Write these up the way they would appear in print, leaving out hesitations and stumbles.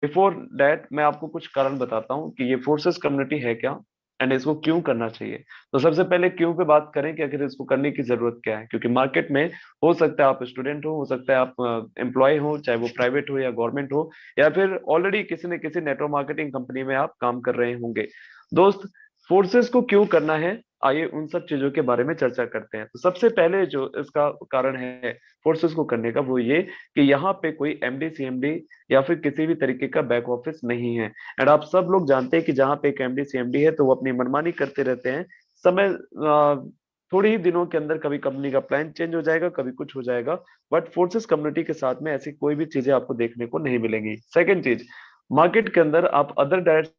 Before that मैं आपको कुछ कारण बताता हूँ कि ये फोर्सेस कम्युनिटी है क्या एंड इसको क्यों करना चाहिए। तो सबसे पहले क्यों पे बात करें कि आखिर इसको करने की जरूरत क्या है, क्योंकि मार्केट में हो सकता है आप स्टूडेंट हो सकता है आप एम्प्लॉय हो, चाहे वो प्राइवेट हो या गवर्नमेंट हो, या फिर ऑलरेडी किसी न किसी नेटवर्क मार्केटिंग कंपनी में आप काम कर रहे होंगे। दोस्त, फोर्सेस को क्यों करना है, आइए उन सब चीजों के बारे में चर्चा करते हैं। तो सबसे पहले जो इसका कारण है फोर्सेस को करने का, वो ये कि यहाँ पे कोई एमडी सीएमडी या फिर किसी भी तरीके का बैक ऑफिस नहीं है। एंड आप सब लोग जानते हैं कि जहाँ पे एक एमडी सीएमडी है तो वो अपनी मनमानी करते रहते हैं। समय थोड़े ही दिनों के अंदर कभी कंपनी का प्लान चेंज हो जाएगा, कभी कुछ हो जाएगा। बट फोर्सेस कम्युनिटी के साथ में ऐसी कोई भी चीजें आपको देखने को नहीं मिलेंगी। सेकेंड चीज, मार्केट के अंदर आप अदर डायरेक्ट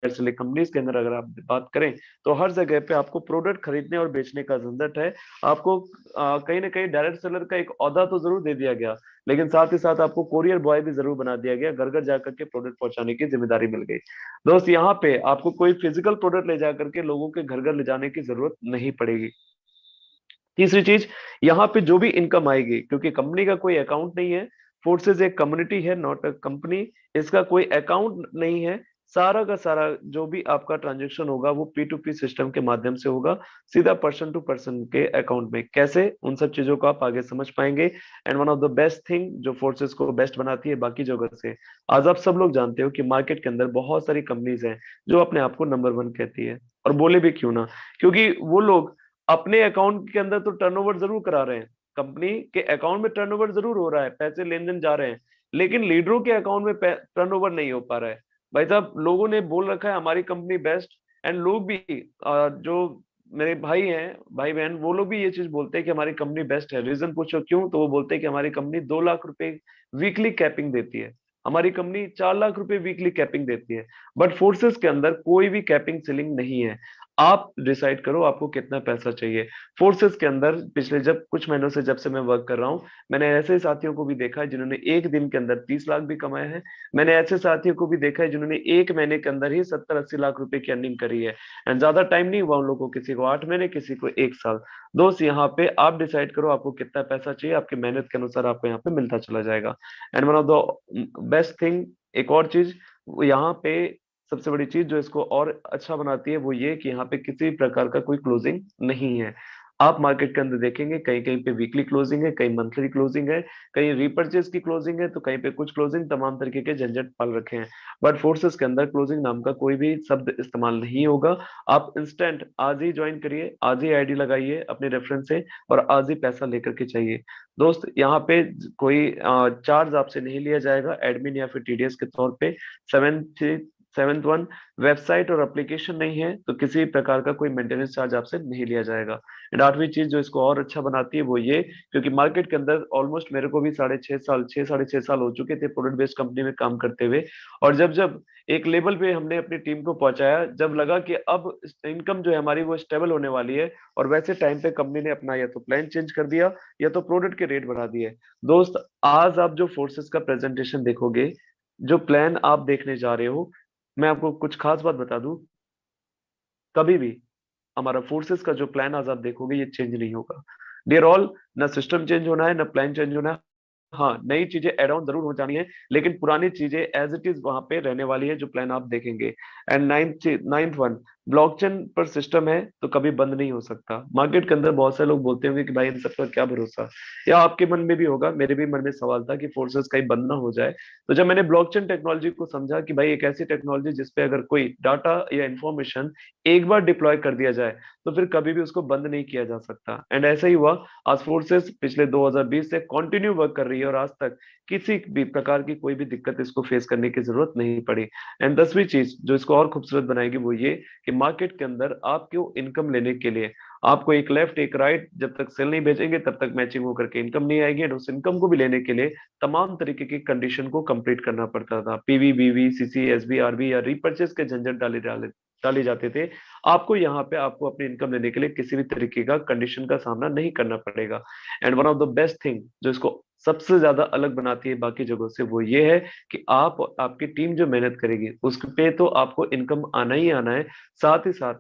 चलिए कंपनीज के अंदर अगर आप बात करें तो हर जगह पे आपको प्रोडक्ट खरीदने और बेचने का झंझट है। आपको कहीं ना कहीं डायरेक्ट सेलर का एक ओहदा तो जरूर दे दिया गया, लेकिन साथ ही साथ आपको कोरियर बॉय भी जरूर बना दिया गया, घर घर जाकर के प्रोडक्ट पहुंचाने की जिम्मेदारी मिल गई। दोस्त, यहाँ पे आपको कोई फिजिकल प्रोडक्ट ले जाकर के लोगों के घर घर ले जाने की जरूरत नहीं पड़ेगी। तीसरी चीज, यहाँ पे जो भी इनकम आएगी, क्योंकि कंपनी का कोई अकाउंट नहीं है, फोर्सेस एक कम्युनिटी है नॉट अ कंपनी, इसका कोई अकाउंट नहीं है। सारा का सारा जो भी आपका ट्रांजेक्शन होगा वो पी टू पी सिस्टम के माध्यम से होगा, सीधा पर्सन टू पर्सन के अकाउंट में। कैसे, उन सब चीजों को आप आगे समझ पाएंगे। And one of the best thing जो फोर्सेस को बेस्ट बनाती है बाकी जगह से, आज आप सब लोग जानते हो कि मार्केट के अंदर बहुत सारी कंपनीज हैं जो अपने आप को नंबर वन कहती है। और बोले भी क्यों ना, क्योंकि वो लोग अपने अकाउंट के अंदर तो टर्नओवर जरूर करा रहे हैं, कंपनी के अकाउंट में टर्नओवर जरूर हो रहा है, पैसे लेन देन जा रहे हैं, लेकिन लीडरों के अकाउंट में टर्नओवर नहीं हो पा रहा है। भाई साहब, लोगों ने बोल रखा है हमारी कंपनी बेस्ट, एंड लोग भी जो मेरे भाई हैं, भाई बहन, वो लोग भी ये चीज बोलते हैं कि हमारी कंपनी बेस्ट है। रीजन पूछो क्यों, तो वो बोलते हैं कि हमारी कंपनी 2 लाख रुपए वीकली कैपिंग देती है, हमारी कंपनी 4 लाख रुपए वीकली कैपिंग देती है। बट फोर्सेस के अंदर कोई भी कैपिंग सीलिंग नहीं है। आप डिसाइड करो आपको कितना पैसा चाहिए। फोर्सेस के अंदर पिछले जब कुछ महीनों से जब से मैं वर्क कर रहा हूँ, मैंने ऐसे साथियों को भी देखा है जिन्होंने एक दिन के अंदर 30 लाख भी कमाए हैं। मैंने ऐसे साथियों को भी देखा है जिन्होंने एक महीने के अंदर ही 70-80 लाख रुपए की अर्निंग करी है। एंड ज्यादा टाइम नहीं हुआ उन लोगों को, किसी को 8 महीने, किसी को 1 साल। दोस्त, यहाँ पे आप डिसाइड करो आपको कितना पैसा चाहिए, आपकी मेहनत के अनुसार आपको यहाँ पे मिलता चला जाएगा। And one of the best thing, एक और चीज यहाँ पे, सबसे बड़ी चीज जो इसको और अच्छा बनाती है वो ये कि यहाँ पे किसी प्रकार का कोई क्लोजिंग नहीं है। आप मार्केट के अंदर देखेंगे कहीं कहीं पे वीकली क्लोजिंग है, कहीं मंथली क्लोजिंग है, कहीं रीपर्चेज की क्लोजिंग है, तो कहीं पे कुछ क्लोजिंग, तमाम तरीके के झंझट पाल रखे हैं। बट फोर्सेस के अंदर क्लोजिंग नाम का कोई भी शब्द इस्तेमाल नहीं होगा। आप इंस्टेंट आज ही ज्वाइन करिए, आज ही आईडी लगाइए अपने रेफरेंस से, और आज ही पैसा लेकर के चाहिए। दोस्त, यहाँ पे कोई चार्ज आपसे नहीं लिया जाएगा एडमिन या फिर टीडीएस के तौर पे। सेवेंथ सेवेंथ वन, वेबसाइट और एप्लीकेशन नहीं है तो किसी प्रकार का कोई मेंटेनेंस चार्ज आपसे नहीं लिया जाएगा। एंड आठवीं चीज जो इसको और अच्छा बनाती है वो ये, क्योंकि मार्केट के अंदर ऑलमोस्ट मेरे को भी 6.5 साल, 6 साढ़े 6 साल हो चुके थे प्रोडक्ट बेस्ड कंपनी में काम करते हुए। और जब जब एक लेवल पे हमने अपनी टीम को पहुंचाया, जब लगा कि अब इनकम जो है हमारी वो स्टेबल होने वाली है, और वैसे टाइम पे कंपनी ने अपना या तो प्लान चेंज कर दिया या तो प्रोडक्ट के रेट बढ़ा दिए। दोस्त, आज आप जो फोर्सेस का प्रेजेंटेशन देखोगे, जो प्लान आप देखने जा रहे हो, मैं आपको कुछ खास बात बता दूं, कभी भी हमारा फोर्सेस का जो प्लान आज आप देखोगे ये चेंज नहीं होगा। डियर ऑल, ना सिस्टम चेंज होना है ना प्लान चेंज होना है। हाँ, नई चीजें एड ऑन जरूर हो जानी है, लेकिन पुरानी चीजें एज इट इज वहां पे रहने वाली है जो प्लान आप देखेंगे। एंड नाइन्थ वन, ब्लॉकचेन पर सिस्टम है तो कभी बंद नहीं हो सकता। मार्केट के अंदर बहुत सारे लोग बोलते होंगे कि भाई इन सब का क्या भरोसा, या आपके मन में भी होगा, मेरे भी मन में सवाल था कि फोर्सेस कहीं बंद ना हो जाए। तो जब मैंने ब्लॉकचेन टेक्नोलॉजी को समझा कि भाई एक ऐसी टेक्नोलॉजी जिसपे अगर कोई डाटा या इंफॉर्मेशन एक बार डिप्लॉय कर दिया जाए तो फिर कभी भी उसको बंद नहीं किया जा सकता। एंड ऐसा ही हुआ, आज फोर्सेस पिछले 2020 से कंटिन्यू वर्क कर रही है और आज तक किसी भी प्रकार की कोई भी दिक्कत इसको फेस करने की जरूरत नहीं पड़ी। एंड 10वीं चीज जो इसको और खूबसूरत बनाएगी वो ये कि मार्केट के अंदर आपको इनकम लेने के लिए आपको एक लेफ्ट एक राइट जब तक सेल नहीं भेजेंगे तब तक मैचिंग होकर के इनकम नहीं आएगी। और उस इनकम को भी लेने के लिए तमाम तरीके की कंडीशन को कंप्लीट करना पड़ता था, पीवी बीवी सीसी एसबी आरबी या रीपर्चेस के झंझट डाले डाले डाले जाते थे। आपको यहाँ पे आपको अपनी इनकम लेने के लिए किसी भी तरीके का कंडीशन का सामना नहीं करना पड़ेगा। And one of the best thing जो इसको सबसे ज्यादा अलग बनाती है बाकी जगहों से वो ये है कि आप आपकी टीम जो मेहनत करेगी उस पे तो आपको इनकम आना ही आना है। साथ ही साथ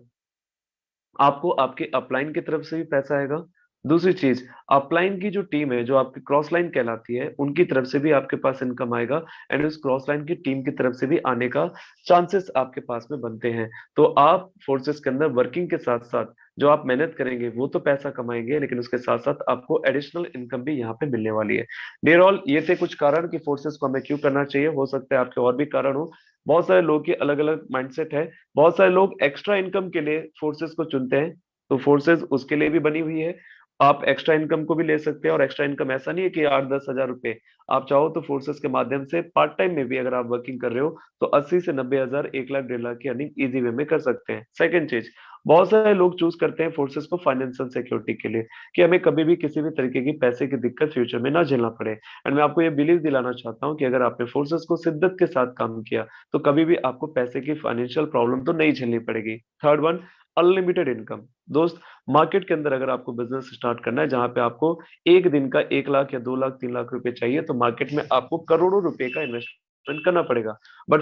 आपको आपके अपलाइन की तरफ से भी पैसा आएगा, दूसरी चीज, अपलाइन की जो टीम है, जो आपकी क्रॉस लाइन कहलाती है, उनकी तरफ से भी आपके पास इनकम आएगा, एंड उस क्रॉस लाइन की टीम की तरफ से भी आने का चांसेस आपके पास में बनते हैं। तो आप फोर्सेस के अंदर वर्किंग के साथ साथ जो आप मेहनत करेंगे वो तो पैसा कमाएंगे, लेकिन उसके साथ साथ आपको एडिशनल इनकम भी यहाँ पे मिलने वाली है। डियर ऑल, ये थे कुछ कारण कि फोर्सेस को हमें क्यों करना चाहिए। हो सकता है आपके और भी कारण हो। बहुत सारे लोगों की अलग अलग माइंडसेट है। बहुत सारे लोग एक्स्ट्रा इनकम के लिए फोर्सेस को चुनते हैं, तो फोर्सेस उसके लिए भी बनी हुई है। आप एक्स्ट्रा इनकम को भी ले सकते हैं, और एक्स्ट्रा इनकम ऐसा नहीं है कि 8-10 हजार रुपए। आप चाहो तो फोर्सेस के माध्यम से पार्ट टाइम में भी अगर आप वर्किंग कर रहे हो तो 80 से 90 हजार, 1 लाख 1.5 लाख की अर्निंग इजी वे में कर सकते हैं। सेकंड चीज, बहुत सारे लोग चूज करते हैं फोर्सेस को फाइनेंशियल सिक्योरिटी के लिए, कि हमें कभी भी किसी भी तरीके की पैसे की दिक्कत फ्यूचर में ना झेलना पड़े। एंड मैं आपको ये बिलीव दिलाना चाहता हूँ कि अगर आपने फोर्सेस को शिद्दत के साथ काम किया तो कभी भी आपको पैसे की फाइनेंशियल प्रॉब्लम तो नहीं झेलनी पड़ेगी। Third one, unlimited income. दोस्त, मार्केट के अंदर अगर आपको बिजनेस स्टार्ट करना है जहां पे आपको एक दिन का 1 लाख या 2 लाख 3 लाख रुपए चाहिए, तो मार्केट में आपको करोड़ों रुपए का इन्वेस्टमेंट करना पड़ेगा। बट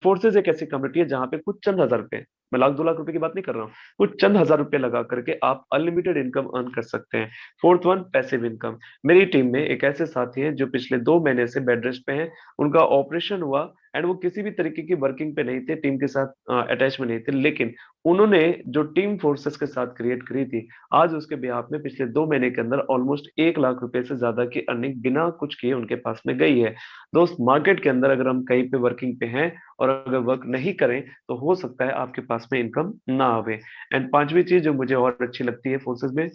फोर्सेज एक ऐसी कम्युनिटी है जहां पे कुछ चंद हजार रुपए, मैं 1 लाख 2 लाख रुपए की बात नहीं कर रहा हूँ, कुछ चंद हजार रुपए लगा करके आप अनलिमिटेड इनकम अर्न कर सकते हैं। Fourth one, passive income. मेरी टीम में एक ऐसे साथी हैं जो पिछले 2 महीने से बेड रेस्ट पे हैं। उनका ऑपरेशन हुआ, एंड वो किसी भी तरीके की वर्किंग पे नहीं थे, टीम के साथ अटैच में नहीं थे, लेकिन उन्होंने जो टीम फोर्सेस के साथ क्रिएट करी थी, आज उसके बिहाफ में पिछले 2 महीने के अंदर ऑलमोस्ट 1 लाख रुपए से ज्यादा की अर्निंग बिना कुछ किए उनके पास में गई है। दोस्त, मार्केट के अंदर अगर हम कहीं पे वर्किंग पे हैं और अगर वर्क नहीं करें तो हो सकता है आपके पास में इनकम ना आवे। एंड पांचवी चीज जो मुझे और अच्छी लगती है फोर्सेस में,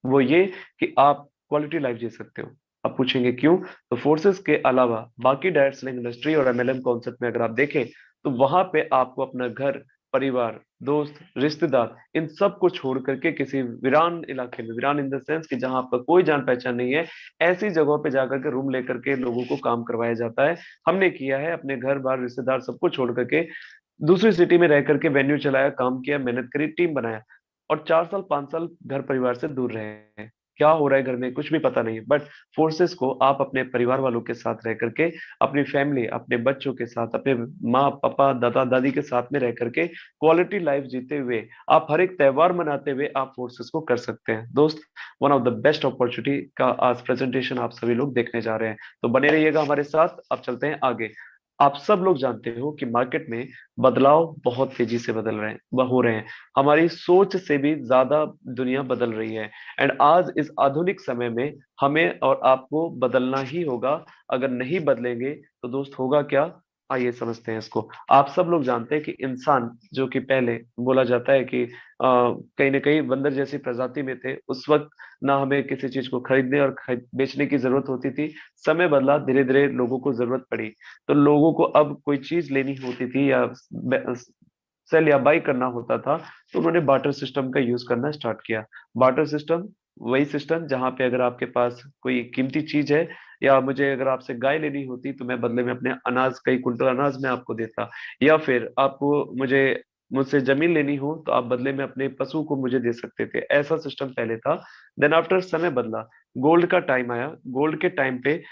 वो ये कि आप क्वालिटी लाइफ जी सकते हो। आप पूछेंगे क्यों? तो फोर्सेस के अलावा बाकी डायरेक्ट सेलिंग इंडस्ट्री और एमएलएम कॉन्सेप्ट में अगर आप देखें तो वहां पे आपको अपना घर, परिवार, दोस्त, रिश्तेदार, इन सब को छोड़ करके किसी वीरान इलाके में, वीरान इन द सेंस कि जहां आपका कोई जान पहचान नहीं है, ऐसी जगहों पे जाकर के रूम लेकर के लोगों को काम करवाया जाता है। हमने किया है, अपने घर बार रिश्तेदार सबको छोड़ करके दूसरी सिटी में रह करके वेन्यू चलाया, काम किया, मेहनत करी, टीम बनाया, और 4 साल 5 साल घर परिवार से दूर रहे हैं। क्या हो रहा है घर में कुछ भी पता नहीं, बट फोर्सेस को आप अपने परिवार वालों के साथ रह करके, अपनी फैमिली, अपने बच्चों के साथ, अपने माँ पापा दादा दादी के साथ में रह करके क्वालिटी लाइफ जीते हुए, आप हर एक त्योहार मनाते हुए आप फोर्सेस को कर सकते हैं। दोस्त, one of the best opportunity का आज प्रेजेंटेशन आप सभी लोग देखने जा रहे हैं, तो बने रहिएगा हमारे साथ। अब चलते हैं आगे। आप सब लोग जानते हो कि मार्केट में बदलाव बहुत तेजी से बदल रहे हैं, हो रहे हैं। हमारी सोच से भी ज्यादा दुनिया बदल रही है, एंड आज इस आधुनिक समय में हमें और आपको बदलना ही होगा। अगर नहीं बदलेंगे तो दोस्त होगा क्या? आइए समझते हैं इसको। आप सब लोग जानते हैं कि इंसान, जो कि पहले बोला जाता है कि कहीं ना कहीं बंदर जैसी प्रजाति में थे, उस वक्त ना हमें किसी चीज को खरीदने और बेचने की जरूरत होती थी। समय बदला, धीरे धीरे लोगों को जरूरत पड़ी, तो लोगों को अब कोई चीज लेनी होती थी या सेल या बाई करना होता था, तो उन्होंने बार्टर सिस्टम का यूज करना स्टार्ट किया। बार्टर सिस्टम वही सिस्टम जहां पे अगर आपके पास कोई कीमती चीज है, या मुझे अगर आपसे गाय लेनी होती तो मैं बदले में अपने अनाज, कई कुंटल अनाज में आपको देता, या फिर आपको मुझे मुझसे जमीन लेनी हो तो आप बदले में अपने पशु को मुझे दे सकते थे। ऐसा सिस्टम पहले था। देन आफ्टर समय बदला, गोल्ड का टाइम आया। गोल्ड के टाइम पे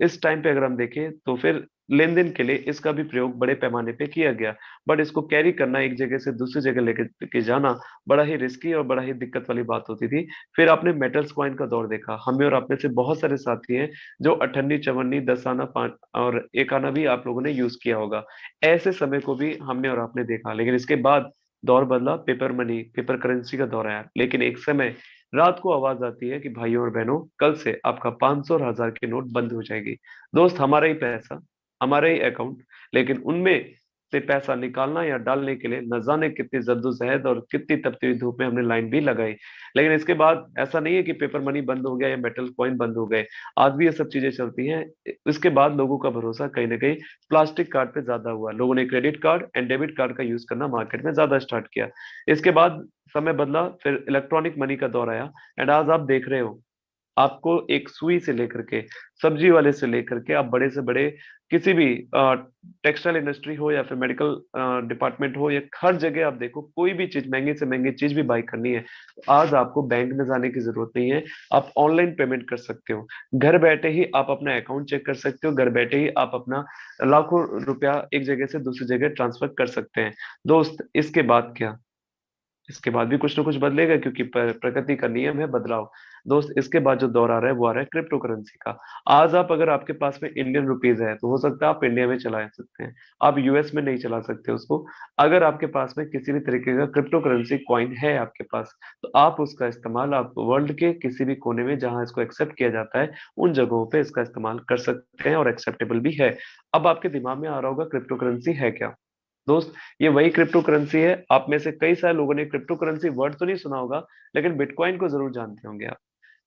इस टाइम पे अगर हम देखें तो फिर लेन देन के लिए इसका भी प्रयोग बड़े पैमाने पे किया गया, बट इसको कैरी करना, एक जगह से दूसरी जगह लेके के जाना बड़ा ही रिस्की और बड़ा ही दिक्कत वाली बात होती थी। फिर आपने मेटल्स कॉइन का दौर देखा। हमें और आप में से बहुत सारे साथी हैं जो अठन्नी, चवन्नी, 10 आना, 5 और 1 आना भी आप लोगों ने यूज किया होगा। ऐसे समय को भी हमने और आपने देखा, लेकिन इसके बाद दौर बदला, पेपर मनी, पेपर करेंसी का दौर आया। लेकिन एक समय रात को आवाज आती है कि भाइयों और बहनों, कल से आपका 500 और 1000 के नोट बंद हो जाएगी। दोस्त, हमारा ही पैसा, हमारा ही अकाउंट, लेकिन उनमें से पैसा निकालना या डालने के लिए न जाने कितनी जद्दोजहद और कितनी तपती हुई धूप में हमने लाइन भी लगाई। लेकिन इसके बाद ऐसा नहीं है कि पेपर मनी बंद हो गया या मेटल कॉइन बंद हो गए, आज भी ये सब चीजें चलती हैं। इसके बाद लोगों का भरोसा कहीं ना कहीं प्लास्टिक कार्ड पे ज्यादा हुआ। लोगों ने credit card and debit card का यूज करना मार्केट में ज्यादा स्टार्ट किया। इसके बाद समय बदला, फिर इलेक्ट्रॉनिक मनी का दौर आया, एंड आज आप देख रहे हो, आपको एक सुई से लेकर के, सब्जी वाले से लेकर के, आप बड़े से बड़े किसी भी टेक्सटाइल इंडस्ट्री हो या फिर मेडिकल डिपार्टमेंट हो, या हर जगह आप देखो, कोई भी चीज, महंगी से महंगी चीज भी बाई करनी है, तो आज आपको बैंक में जाने की जरूरत नहीं है। आप ऑनलाइन पेमेंट कर सकते हो। घर बैठे ही आप अपना अकाउंट चेक कर सकते हो। घर बैठे ही आप अपना लाखों रुपया एक जगह से दूसरी जगह ट्रांसफर कर सकते हैं। दोस्त, इसके बाद क्या? इसके बाद भी कुछ ना कुछ बदलेगा, क्योंकि प्रकृति का नियम है बदलाव। दोस्त, इसके बाद जो दौर आ रहा है वो आ रहा है क्रिप्टो करेंसी का। आज आप, अगर आपके पास में इंडियन रुपीज है तो हो सकता है आप इंडिया में चला सकते हैं, आप यूएस में नहीं चला सकते उसको। अगर आपके पास में किसी भी तरीके का क्रिप्टो करेंसी कॉइन है आपके पास, तो आप उसका इस्तेमाल आप वर्ल्ड के किसी भी कोने में जहां इसको एक्सेप्ट किया जाता है उन जगहों पे इसका इस्तेमाल कर सकते हैं, और एक्सेप्टेबल भी है। अब आपके दिमाग में आ रहा होगा क्रिप्टो करेंसी है क्या। दोस्त, ये वही क्रिप्टो करेंसी है। आप में से कई सारे लोगों ने क्रिप्टो करेंसी वर्ड तो नहीं सुना होगा, लेकिन बिटकॉइन को जरूर जानते होंगे आप।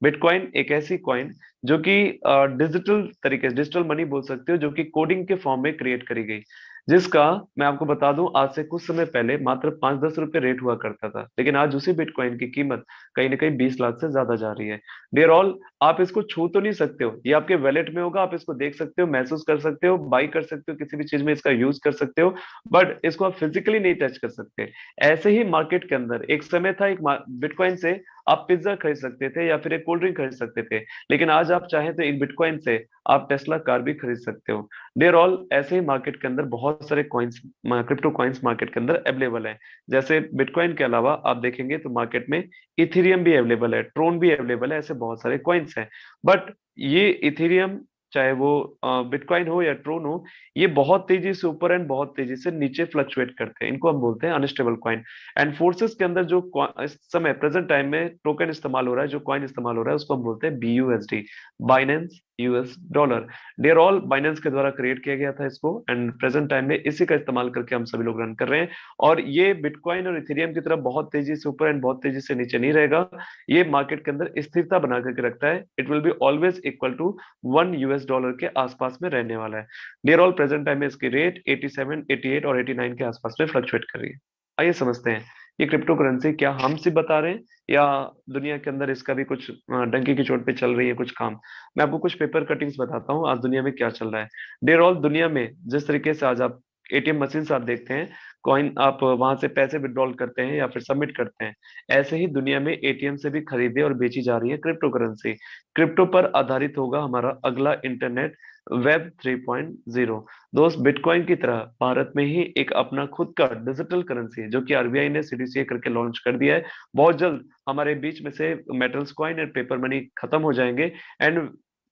बिटकॉइन एक ऐसी कॉइन जो कि डिजिटल तरीके से, डिजिटल मनी बोल सकते हो, जो कि कोडिंग के फॉर्म में क्रिएट करी गई, जिसका मैं आपको बता दूं आज से कुछ समय पहले मात्र 5-10 रुपए रेट हुआ करता था, लेकिन आज उसी बिटकॉइन की कीमत कहीं ना कहीं 20 लाख से ज्यादा जा रही है। डियर ऑल, आप इसको छू तो नहीं सकते हो, ये आपके वैलेट में होगा, आप इसको देख सकते हो, महसूस कर सकते हो, बाई कर सकते हो, किसी भी चीज में इसका यूज कर सकते हो, बट इसको आप फिजिकली नहीं टच कर सकते। ऐसे ही मार्केट के अंदर एक समय था, एक बिटकॉइन से आप पिज्जा खरीद सकते थे या फिर एक कोल्ड ड्रिंक खरीद सकते थे, लेकिन आज आप चाहें तो एक बिटकॉइन से आप टेस्ला कार भी खरीद सकते हो। डियर ऑल, ऐसे ही मार्केट के अंदर बहुत सारे कॉइन्स, क्रिप्टो कॉइन्स मार्केट के अंदर अवेलेबल है। जैसे बिटकॉइन के अलावा आप देखेंगे तो मार्केट में इथेरियम भी अवेलेबल है, ट्रोन भी अवेलेबल है, ऐसे बहुत सारे कॉइन्स हैं। बट ये इथेरियम, चाहे वो बिटकॉइन हो या ट्रोन हो, ये बहुत तेजी से ऊपर एंड बहुत तेजी से नीचे फ्लक्चुएट करते हैं, इनको हम बोलते हैं अनस्टेबल कॉइन। एंड फोर्सेस के अंदर जो इस समय प्रेजेंट टाइम में टोकन इस्तेमाल हो रहा है, जो कॉइन इस्तेमाल हो रहा है, उसको हम बोलते हैं BUSD, Binance US dollar. Dear all, Binance के द्वारा क्रिएट किया गया था इसको, एंड प्रेजेंट टाइम में इसी का इस्तेमाल करके हम सभी लोग रन कर रहे हैं। और ये बिटकॉइन और इथेरियम की तरह बहुत तेजी से ऊपर एंड बहुत तेजी से नीचे नहीं रहेगा, ये मार्केट के अंदर स्थिरता बना करके रखता है। It will be always equal to $1 के आसपास में रहने वाला है। डियर ऑल, प्रेजेंट टाइम में इसकी रेट 87, 88 और 89 के आसपास में फ्लक्चुएट कर रही है। आइए समझते हैं ये क्रिप्टो करेंसी क्या हम सिर्फ बता रहे हैं, या दुनिया के अंदर इसका भी कुछ डंकी की चोट पे चल रही है कुछ काम। मैं आपको कुछ पेपर कटिंग्स बताता हूँ आज दुनिया में क्या चल रहा है। डियर ऑल, दुनिया में जिस तरीके से आज आप एटीएम मशीन से आप देखते हैं, कॉइन आप वहां से पैसे विड्रॉल करते हैं या फिर सबमिट करते हैं, ऐसे ही दुनिया में एटीएम से भी खरीदे और बेची जा रही है क्रिप्टो करेंसी। क्रिप्टो पर आधारित होगा हमारा अगला इंटरनेट, वेब 3.0। दोस्त, बिटकॉइन की तरह भारत में ही एक अपना खुद का डिजिटल करेंसी, जो कि आरबीआई ने सीडीसीए करके लॉन्च कर दिया है। बहुत जल्द हमारे बीच में से मेटल्स कॉइन और पेपर मनी खत्म हो जाएंगे, एंड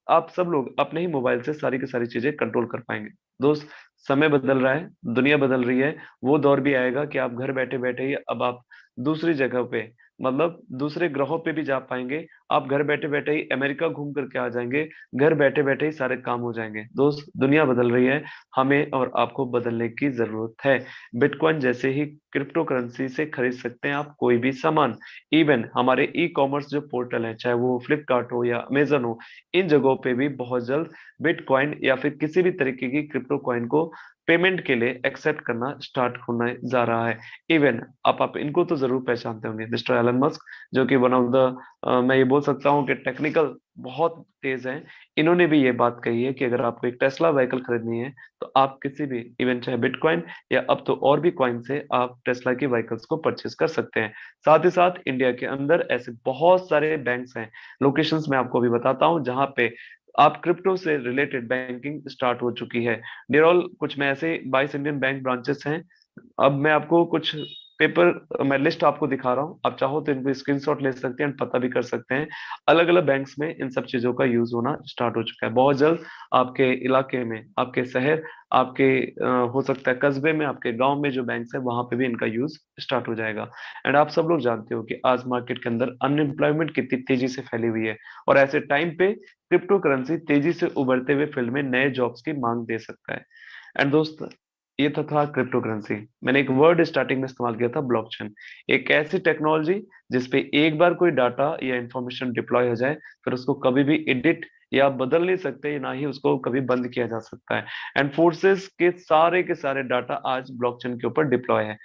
आप सब लोग अपने ही मोबाइल से सारी की सारी चीजें कंट्रोल कर पाएंगे। दोस्त, समय बदल रहा है, दुनिया बदल रही है, वो दौर भी आएगा कि आप घर बैठे बैठे ही अब आप दूसरी जगह पे, मतलब दूसरे ग्रहों पे भी जा पाएंगे। आप घर बैठे बैठे ही अमेरिका घूम करके आ जाएंगे, घर बैठे बैठे ही सारे काम हो जाएंगे। दोस्त, दुनिया बदल रही है, हमें और आपको बदलने की जरूरत है। बिटकॉइन जैसे ही क्रिप्टो करेंसी से खरीद सकते हैं आप कोई भी सामान। इवन हमारे ई कॉमर्स जो पोर्टल है, चाहे वो फ्लिपकार्ट हो या अमेजन हो, इन जगहों पे भी बहुत जल्द बिटकॉइन या फिर किसी भी तरीके की क्रिप्टो कॉइन को पेमेंट के लिए एक्सेप्ट करना स्टार्ट होने जा रहा है। इवन आप इनको तो जरूर पहचानते होंगे, मिस्टर एलन मस्क, जो कि वन ऑफ द, मैं ये बोल सकता हूँ कि टेक्निकल बहुत तेज हैं। इन्होंने भी ये बात कही है कि अगर आपको एक टेस्ला व्हीकल खरीदनी है तो आप किसी भी, इवन चाहे बिटकॉइन या अब तो और भी कॉइन से आप टेस्ला की व्हीकल्स को परचेज कर सकते हैं। साथ ही साथ इंडिया के अंदर ऐसे बहुत सारे बैंक्स हैं, लोकेशंस मैं आपको अभी बताता हूँ, जहां पे आप क्रिप्टो से रिलेटेड बैंकिंग स्टार्ट हो चुकी है। डियर ऑल, कुछ में ऐसे 22 इंडियन बैंक ब्रांचेस हैं। अब मैं आपको कुछ पेपर, मैं लिस्ट आपको दिखा रहा हूँ, आप चाहो तो इनको स्क्रीनशॉट ले सकते हैं, पता भी कर सकते हैं। अलग अलग बैंक्स में इन सब चीजों का यूज होना स्टार्ट हो चुका है। बहुत जल्द आपके इलाके में, आपके शहर, आपके हो सकता है कस्बे में, आपके गांव में जो बैंक्स है वहां पे भी इनका यूज स्टार्ट हो जाएगा। एंड आप सब लोग जानते हो कि आज मार्केट के अंदर अनएम्प्लॉयमेंट कितनी तेजी से फैली हुई है, और ऐसे टाइम पे क्रिप्टो करेंसी तेजी से उभरते हुए फील्ड में नए जॉब्स की मांग दे सकता है। एंड दोस्त, ये था क्रिप्टो करेंसी। मैंने एक वर्ड स्टार्टिंग में इस्तेमाल किया था, ब्लॉकचेन। एक ऐसी टेक्नोलॉजी जिसपे एक बार कोई डाटा या इंफॉर्मेशन डिप्लॉय हो जाए, फिर उसको कभी भी एडिट या बदल नहीं सकते, ना ही उसको कभी बंद किया जा सकता है। एंड फोर्सेस के सारे डाटा आज ब्लॉकचेन के ऊपर डिप्लॉय है।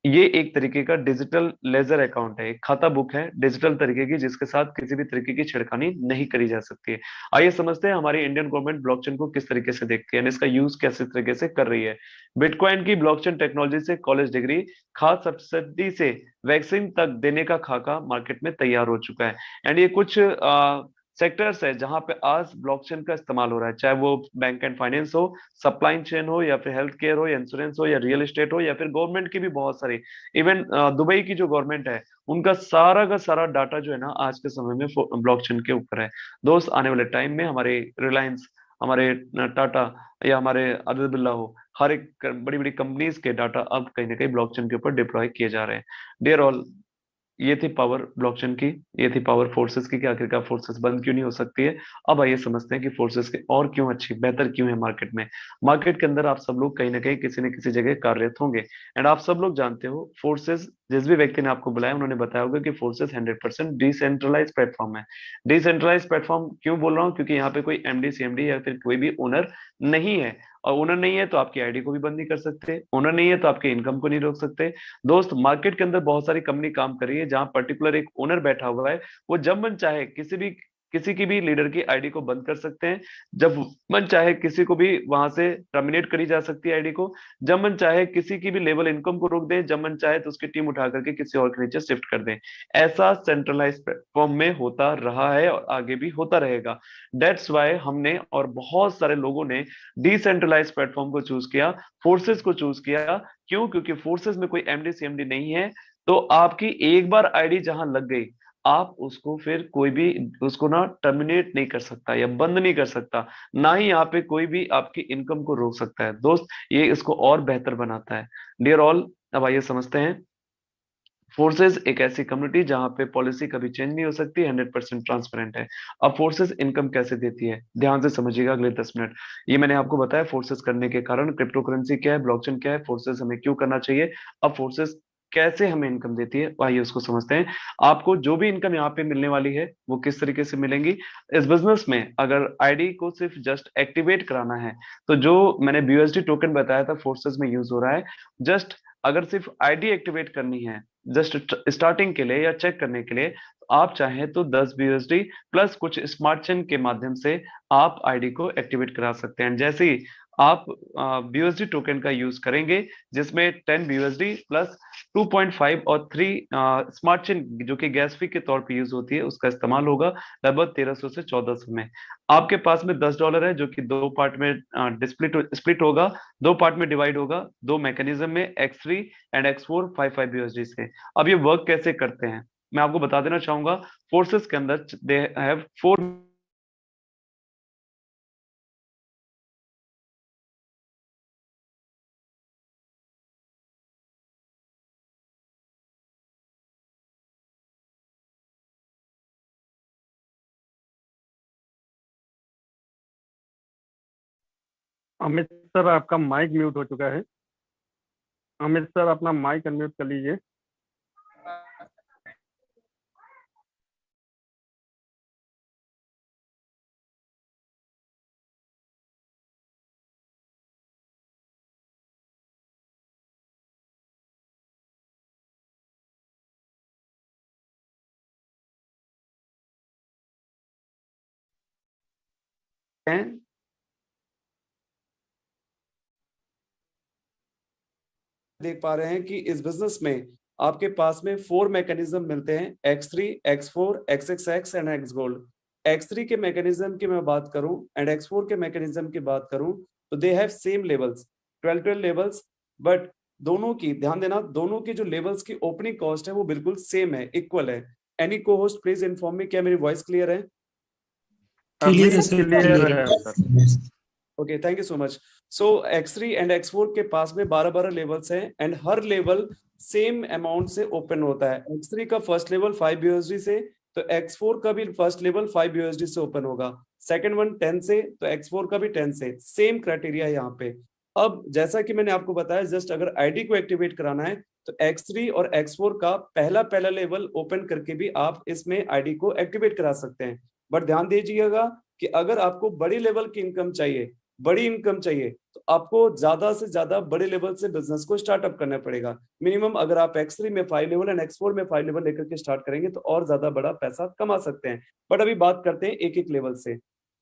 ये एक तरीके का डिजिटल लेजर अकाउंट है, एक खाता बुक है डिजिटल तरीके की, जिसके साथ किसी भी तरीके की छिड़खानी नहीं करी जा सकती है। आइए समझते हैं हमारी इंडियन गवर्नमेंट ब्लॉकचेन को किस तरीके से देखती है, इसका यूज कैसे तरीके से कर रही है। बिटकॉइन की ब्लॉकचेन टेक्नोलॉजी से कॉलेज डिग्री, खाद सब्सिडी से वैक्सीन तक देने का खाका मार्केट में तैयार हो चुका है। एंड ये कुछ सेक्टर्स है जहां पे आज ब्लॉकचेन का इस्तेमाल हो रहा है, चाहे वो बैंक एंड फाइनेंस हो, सप्लाई चेन हो, या फिर हेल्थ केयर हो, या इंश्योरेंस हो, या रियल एस्टेट हो, या फिर गवर्नमेंट की भी बहुत सारी, इवन दुबई की जो गवर्नमेंट है उनका सारा का सारा डाटा जो है ना आज के समय में ब्लॉकचेन के ऊपर है। दोस्त आने वाले टाइम में हमारे रिलायंस, हमारे टाटा, या हमारे आदित्य बिरला हो, हर एक बड़ी बड़ी कंपनीज के डाटा अब कहीं ना कहीं ब्लॉकचेन के ऊपर डिप्लॉय किए जा रहे हैं। डियर ऑल, ये थी पावर ब्लॉकचेन की, ये थी पावर फोर्सेस की कि आखिरकार फोर्सेस बंद क्यों नहीं हो सकती है। अब आइए समझते हैं कि फोर्सेस के और क्यों अच्छी बेहतर क्यों है मार्केट में। मार्केट के अंदर आप सब लोग कहीं ना कहीं किसी न किसी जगह कार्यरत होंगे, एंड आप सब लोग जानते हो फोर्सेस, जिस भी व्यक्ति ने आपको बुलाया उन्होंने बताया होगा कि फोर्सेस 100% डिसेंट्रलाइज प्लेटफॉर्म है। डिसेंट्रलाइज प्लेटफॉर्म क्यों बोल रहा हूँ, क्योंकि यहाँ पे कोई एमडी सीएमडी या फिर कोई भी ओनर नहीं है, और ओनर नहीं है तो आपकी आईडी को भी बंद नहीं कर सकते, ओनर नहीं है तो आपके इनकम को नहीं रोक सकते। दोस्त मार्केट के अंदर बहुत सारी कंपनी काम कर रही है जहां पर्टिकुलर एक ओनर बैठा हुआ है, वो जब मन चाहे किसी की भी लीडर की आईडी को बंद कर सकते हैं, जब मन चाहे किसी को भी वहां से टर्मिनेट करी जा सकती है आईडी को, जब मन चाहे किसी की भी लेवल इनकम को रोक दें, जब मन चाहे तो उसकी टीम उठा करके किसी और के नीचे शिफ्ट कर दें। ऐसा सेंट्रलाइज प्लेटफॉर्म में होता रहा है और आगे भी होता रहेगा। दैट्स वाई हमने और बहुत सारे लोगों ने डिसेंट्रलाइज प्लेटफॉर्म को चूज किया, फोर्सेस को चूज किया। क्यों? क्योंकि फोर्सेस में कोई एमडी सीएमडी नहीं है, तो आपकी एक बार आईडी जहां लग गई, आप उसको फिर कोई भी उसको ना टर्मिनेट नहीं कर सकता या बंद नहीं कर सकता, ना ही यहाँ पे कोई भी आपकी इनकम को रोक सकता है। दोस्त ये इसको और बेहतर बनाता है। डियर ऑल, अब आइए समझते हैं। फोर्सेस एक ऐसी कम्युनिटी जहां पे पॉलिसी कभी चेंज नहीं हो सकती, 100% ट्रांसपेरेंट है। अब फोर्सेस इनकम कैसे देती है, ध्यान से समझिएगा अगले 10 मिनट। ये मैंने आपको बताया फोर्सेस करने के कारण, क्रिप्टो करेंसी क्या है, ब्लॉकचेन क्या है, फोर्सेस हमें क्यों करना चाहिए। अब फोर्सेस कैसे हमें इनकम देती है, आइए उसको समझते हैं। आपको जो भी इनकम यहाँ पे मिलने वाली है वो किस तरीके से मिलेंगी। इस बिजनेस में अगर आईडी को सिर्फ जस्ट एक्टिवेट कराना है, तो जो मैंने बीयूएसडी टोकन बताया था फोर्सेस में यूज हो रहा है, जस्ट अगर सिर्फ आईडी एक्टिवेट करनी है, जस्ट स्टार्टिंग के लिए या चेक करने के लिए, आप चाहें तो 10 बीयूएसडी प्लस कुछ स्मार्ट चेन के माध्यम से आप आईडी को एक्टिवेट करा सकते हैं। जैसे ही आप बीयूएसडी टोकन का यूज करेंगे, जिसमें 10 बीयूएसडी प्लस 2.5 और 3 स्मार्ट चेन जो कि गैस फी के तौर पे यूज होती है, उसका इस्तेमाल होगा लगभग 1300 से 1400 में। आपके पास में $10 है जो कि दो पार्ट में स्प्लिट होगा, दो पार्ट में डिवाइड होगा, दो मैकेनिज्म में, X3 एंड X4 55 यूएसडी से। अब ये वर्क कैसे करते हैं मैं आपको बता देना चाहूंगा। फोर्सेस के अंदर दे हैव 4। अमित सर, आपका माइक म्यूट हो चुका है। अमित सर, अपना माइक अनम्यूट कर लीजिए। देख पा रहे हैं कि इस बिजनेस में आपके पास में 4 मैकेनिज्म मिलते हैं, X3, X4, XXX and X gold. X3 के मैकेनिज्म की मैं बात करूं एंड X4 के मैकेनिज्म की बात करूं तो they have same levels, 12 levels, but दोनों की ध्यान देना, दोनों की जो लेवल्स की ओपनिंग कॉस्ट है वो बिल्कुल सेम है, इक्वल है। एनी को होस्ट प्लीज इन्फॉर्म मी, क्या मेरी वॉइस क्लियर है? क्लियर है सर, क्लियर है sir. Okay, thank you so much. So X3 and X4 के पास में 12-12 लेवल्स हैं and her level same amount से ओपन होता है। X3 का फर्स्ट लेवल 5 यूएसडी से, तो X4 का भी फर्स्ट लेवल 5 यूएसडी से ओपन होगा। सेकंड वन 10 से, तो X4 का भी 10 से। सेम क्राइटेरिया है यहाँ पे। अब जैसा कि मैंने आपको बताया, जस्ट अगर आईडी को एक्टिवेट कराना है तो X3 और X4 का पहला पहला लेवल ओपन करके भी आप इसमें आईडी को एक्टिवेट करा सकते हैं। बट ध्यान दीजिएगा कि अगर आपको बड़ी लेवल की इनकम चाहिए, बड़ी इनकम चाहिए, तो आपको ज्यादा से ज्यादा बड़े लेवल से बिजनेस को स्टार्टअप करना पड़ेगा। मिनिमम अगर आप X3 में 5 लेवल एंड X4 में 5 लेवल लेकर के स्टार्ट करेंगे तो और ज्यादा बड़ा पैसा कमा सकते हैं। बट अभी बात करते हैं एक एक लेवल से।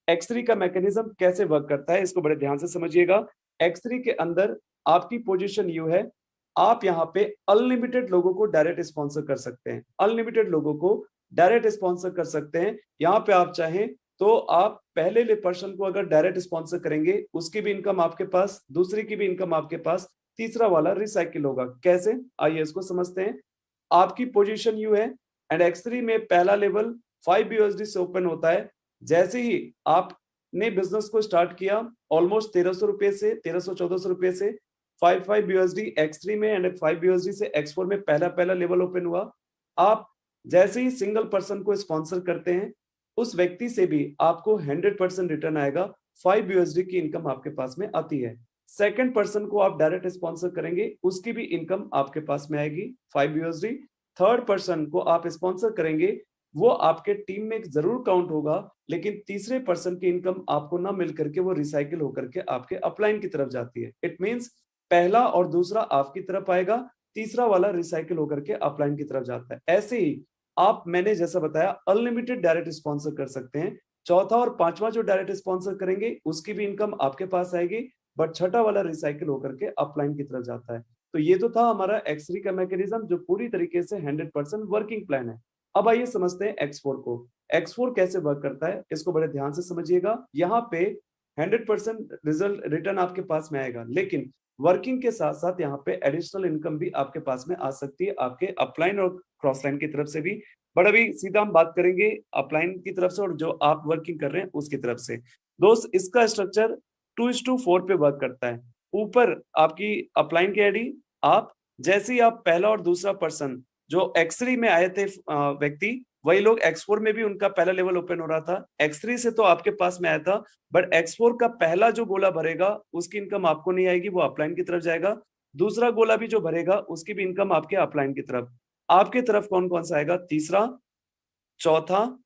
X3 का मैकेनिज्म कैसे वर्क करता है, इसको बड़े ध्यान से समझिएगा। X3 के अंदर आपकी पोजीशन यू है, आप यहाँ पे अनलिमिटेड लोगों को डायरेक्ट स्पॉन्सर कर सकते हैं। अनलिमिटेड लोगों को डायरेक्ट स्पॉन्सर कर सकते हैं। यहाँ पे आप चाहें तो आप पहले पर्सन को अगर डायरेक्ट स्पॉन्सर करेंगे, उसकी भी इनकम आपके पास, दूसरी की भी इनकम आपके पास, तीसरा वाला रिसाइकिल होगा। कैसे, आइए इसको समझते हैं। आपकी पोजीशन यू है एंड X3 में पहला लेवल 5 USD से ओपन होता है। जैसे ही आपने बिजनेस को स्टार्ट किया, ऑलमोस्ट 1300 रुपए से 1300-1400 रुपए से 5 USD X3 में एंड 5 USD से X4 में पहला लेवल ओपन हुआ। आप जैसे ही सिंगल पर्सन को स्पॉन्सर करते हैं, उस व्यक्ति से भी आपको 100% रिटर्न आएगा। 5 USD की इनकम आपके पास में आती है। सेकंड पर्सन को आप डायरेक्ट स्पॉन्सर करेंगे, उसकी भी इनकम आपके पास में आएगी 5 USD। थर्ड पर्सन को आप स्पॉन्सर करेंगे, वो आपके टीम में जरूर काउंट होगा, लेकिन तीसरे पर्सन की इनकम आपको ना मिल करके वो रिसाइकिल होकर के आपके अपलाइन की तरफ जाती है। इट मींस पहला और दूसरा आपकी तरफ आएगा, तीसरा वाला रिसाइकिल होकर के अपलाइन की तरफ जाता है। ऐसे ही आप, मैंने जैसा बताया, अनलिमिटेड डायरेक्ट स्पॉन्सर कर सकते हैं। चौथा और पांचवा जो डायरेक्ट स्पॉन्सर करेंगे, उसकी भी इनकम आपके पास आएगी, बट छठा वाला रिसाइकिल होकर के अपलाइन की तरफ जाता है। तो ये तो था हमारा X3 का मैकेनिज्म, जो पूरी तरीके से 100% वर्किंग प्लान है। अब आइए समझते हैं X4 को। X4 कैसे वर्क करता है, इसको बड़े ध्यान से समझिएगा। यहाँ पे 100% रिजल्ट रिटर्न आपके पास में आएगा, लेकिन वर्किंग के साथ साथ यहाँ पे एडिशनल इनकम भी आपके पास में आ सकती है, आपके अपलाइन और क्रॉसलाइन की तरफ से भी। बट अभी सीधा हम बात करेंगे अपलाइन की तरफ से और जो आप वर्किंग कर रहे हैं उसकी तरफ से। दोस्त, इसका स्ट्रक्चर 2:4 पे वर्क करता है। ऊपर आपकी अपलाइन की आईडी, आप जैसे ही आप पहला और दूसरा पर्सन जो X3 में आए थे व्यक्ति, वही लोग X4 में भी उनका पहला लेवल ओपन हो रहा था। X3 से तो आपके पास में आया था, बट X4 का पहला जो गोला भरेगा, उसकी इनकम आपको नहीं आएगी, वो अपलाइन की तरफ जाएगा। दूसरा गोला भी जो भरेगा, उसकी भी इनकम आपके अपलाइन की तरफ। आपके तरफ कौन कौन सा आएगा? तीसरा, चौथा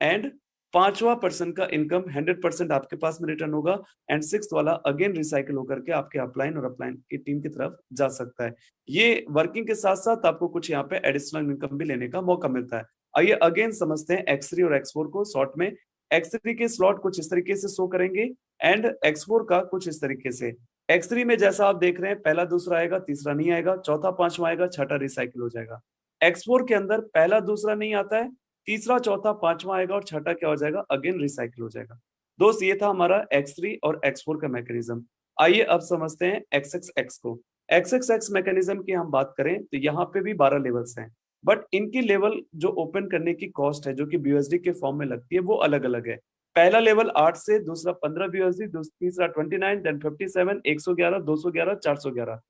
एंड पांचवा पर्सन का इनकम 100% आपके पास में रिटर्न होगा एंड सिक्स्थ वाला अगेन रिसाइकिल होकर के आपके अपलाइन और अपलाइन की टीम की तरफ जा सकता है। ये वर्किंग के साथ साथ आपको कुछ यहाँ पे एडिशनल इनकम भी लेने का मौका मिलता है। आइए अगेन समझते हैं X3 और X4 को शॉर्ट में। X3 के स्लॉट कुछ इस तरीके से शो करेंगे एंड X4 का कुछ इस तरीके से। X3 में जैसा आप देख रहे हैं, पहला दूसरा आएगा, तीसरा नहीं आएगा, चौथा पांचवा आएगा, छठा रिसाइकिल हो जाएगा। X4 के अंदर पहला दूसरा नहीं आता है, तीसरा चौथा पांचवा आएगा और छठा क्या हो जाएगा? अगेन रिसाइकिल हो जाएगा। दोस्त, ये था हमारा X3 और X4 का मैकेनिज्म। आइए अब समझते हैं XXX को। XXX मैकेनिज्म की हम बात करें तो यहाँ पे भी 12 लेवल्स हैं, बट इनकी लेवल जो ओपन करने की कॉस्ट है, जो कि BUSD के फॉर्म में लगती है, वो अलग अलग है। पहला लेवल 8 से, दूसरा 15 BUSD, तीसरा 29, देन 57, 111, 211, 411।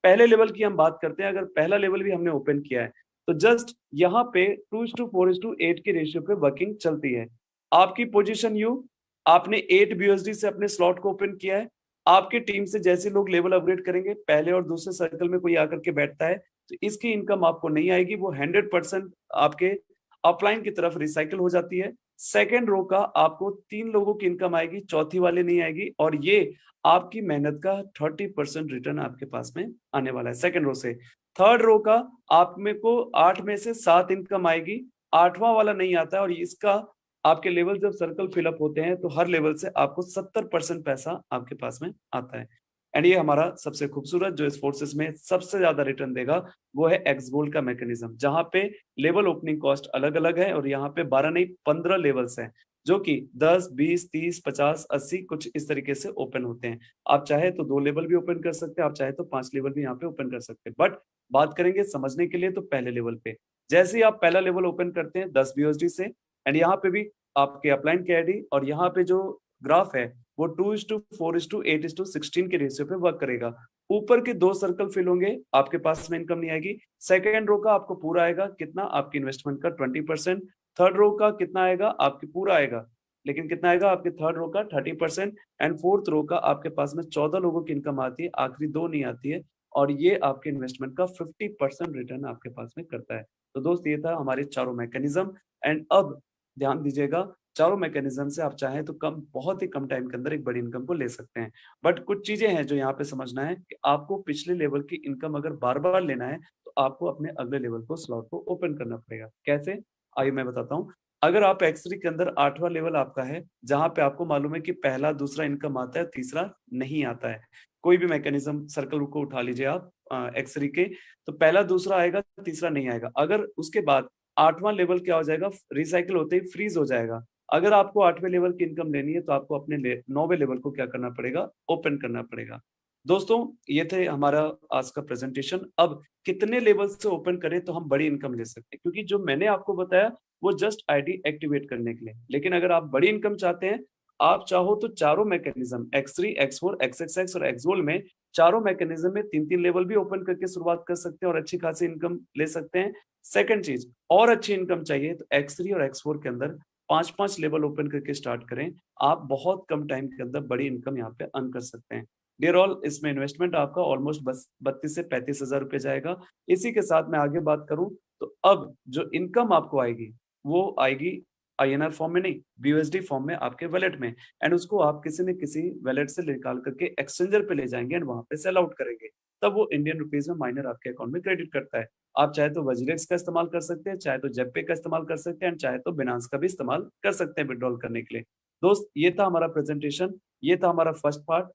पहले लेवल की हम बात करते हैं। अगर पहला लेवल भी हमने ओपन किया है, तो जस्ट यहाँ पे 2:4:8 की रेशियो पे वर्किंग चलती है। आपकी पोजीशन यू, आपने 8 BUSD से अपने स्लॉट को ओपन किया है। आपकी टीम से जैसे लोग लेवल अपग्रेड करेंगे, पहले और दूसरे सर्कल में कोई आकर के बैठता है, तो इसकी इनकम आपको नहीं आएगी, वो 100% आपके अपलाइन की तरफ रिसाइकिल हो जाती है। सेकेंड रो का आपको 3 लोगों की इनकम आएगी, चौथी वाले नहीं आएगी, और ये आपकी मेहनत का 30% रिटर्न आपके पास में आने वाला है सेकेंड रो से। थर्ड रो का आप में को 8 में से 7 इनकम आएगी, आठवां वाला नहीं आता है, और इसका आपके लेवल जब सर्कल फिलअप होते हैं तो हर लेवल से आपको 70% पैसा आपके पास में आता है। एंड ये हमारा सबसे खूबसूरत, जो इस फोर्सेस में सबसे ज्यादा रिटर्न देगा, वो है एक्स गोल्ड का मैकेनिज्म, जहां पे लेवल ओपनिंग कॉस्ट अलग अलग है और यहाँ पे 12 नहीं 15 लेवल्स हैं, जो कि 10, 20, 30, 50, 80 कुछ इस तरीके से ओपन होते हैं। आप चाहे तो 2 लेवल भी ओपन कर सकते हैं, आप चाहे तो 5 लेवल भी यहाँ पे ओपन कर सकते हैं, बट बात करेंगे समझने के लिए तो पहले लेवल पे। जैसे ही आप पहला लेवल ओपन करते हैं 10 BUSD से, एंड यहाँ पे भी आपके अपलाइन के आईडी, और यहाँ पे जो ग्राफ है वो 2:4:8:16 के रेशियो पे वर्क करेगा। ऊपर के 2 सर्कल फिल होंगे, आपके पास में इनकम नहीं आएगी। सेकेंड रो का आपको पूरा आएगा, कितना? आपकी इन्वेस्टमेंट का 20%। थर्ड रो का कितना आएगा? आपके पूरा आएगा, लेकिन कितना आएगा? आपके थर्ड रो का 30%। एंड फोर्थ रो का आपके पास में 14 लोगों की इनकम आती है, आखिरी 2 नहीं आती है, और ये आपके इन्वेस्टमेंट का 50% रिटर्न आपके पास में करता है। तो दोस्त, ये था हमारे चारों मैकेनिज्म। एंड अब ध्यान दीजिएगा, चारों मैकेनिज्म से आप चाहें तो बहुत ही कम टाइम के अंदर एक बड़ी इनकम को ले सकते हैं। बट कुछ चीजें हैं जो यहाँ पे समझना है कि आपको पिछले लेवल की इनकम अगर बार बार लेना है, तो आपको अपने अगले लेवल को स्लॉट को ओपन करना पड़ेगा। कैसे? आइए मैं बताता हूँ। अगर आप X3 के अंदर 8वां लेवल आपका है, जहां पे आपको मालूम है कि पहला दूसरा इनकम आता है, तीसरा नहीं आता है, कोई भी मैकेनिज्म सर्कल को उठा लीजिए आप X3 के, तो पहला दूसरा आएगा, तीसरा नहीं आएगा। अगर उसके बाद 8वां लेवल क्या हो जाएगा, रिसाइकिल होते ही फ्रीज हो जाएगा। अगर आपको 8वें लेवल की इनकम लेनी है तो आपको अपने 9वें लेवल को क्या करना पड़ेगा, ओपन करना पड़ेगा। दोस्तों ये थे हमारा आज का प्रेजेंटेशन। अब कितने लेवल से ओपन करें तो हम बड़ी इनकम ले सकते हैं, क्योंकि जो मैंने आपको बताया वो जस्ट आईडी एक्टिवेट करने के लिए। लेकिन अगर आप बड़ी इनकम चाहते हैं, आप चाहो तो चारों मैकेनिज्म X3, X4, XXX और Xgold में चारों मैकेनिज्म में 3-3 लेवल भी ओपन करके शुरुआत कर सकते हैं और अच्छी खासी इनकम ले सकते हैं। सेकंड चीज, और अच्छी इनकम चाहिए तो X3 और X4 के अंदर 5-5 लेवल ओपन करके स्टार्ट करें। आप बहुत कम टाइम के अंदर बड़ी इनकम यहाँ पे अर्न कर सकते हैं। डियर ऑल, इसमें इन्वेस्टमेंट आपका ऑलमोस्ट 32 से 35 हजार रुपए जाएगा। इसी के साथ मैं आगे बात करूं तो अब जो इनकम आपको आएगी वो आएगी INR फॉर्म में नहीं, BUSD फॉर्म में आपके वैलेट में, एंड उसको आप किसी न किसी वैलेट से निकाल करके एक्सचेंजर पे ले जाएंगे एंड वहां पे सेल आउट करेंगे, तब वो इंडियन रुपीज में माइनर आपके अकाउंट में क्रेडिट करता है। आप चाहे तो वजीरेक्स का इस्तेमाल कर सकते हैं, चाहे तो जेपे का इस्तेमाल कर सकते हैं, चाहे तो बिनांस का भी इस्तेमाल कर सकते हैं विड्रॉल करने के लिए। दोस्त ये था हमारा प्रेजेंटेशन, ये था हमारा फर्स्ट पार्ट।